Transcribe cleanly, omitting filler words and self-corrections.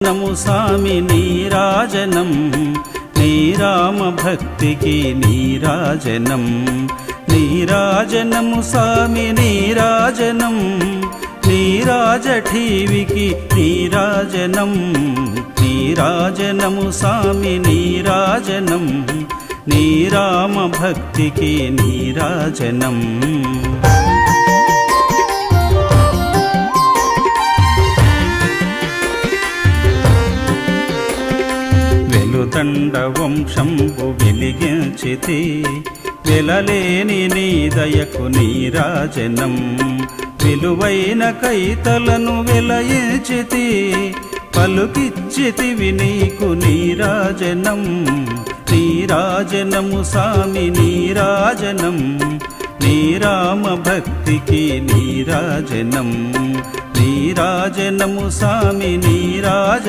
నము స్వామి నీరాజనం నీరామ భక్తికి నీరాజనం నీరాజనము స్వామి నీరాజనం నీరాజఠీవికి నీరాజనం నీరాజనము స్వామి నీరాజనం నీరామ భక్తికి నీరాజనం తండ వంశంబు వెలిగించితి వెలలేని నీ దయకు నీరాజనం విలువైన కైతలను వెలయించితి పలుకిచ్చితివి నీకు నీరాజనం నీరాజనము స్వామి నీరాజనం నీరామ భక్తికి నీరాజనం నీరాజనము స్వామి నీరాజనం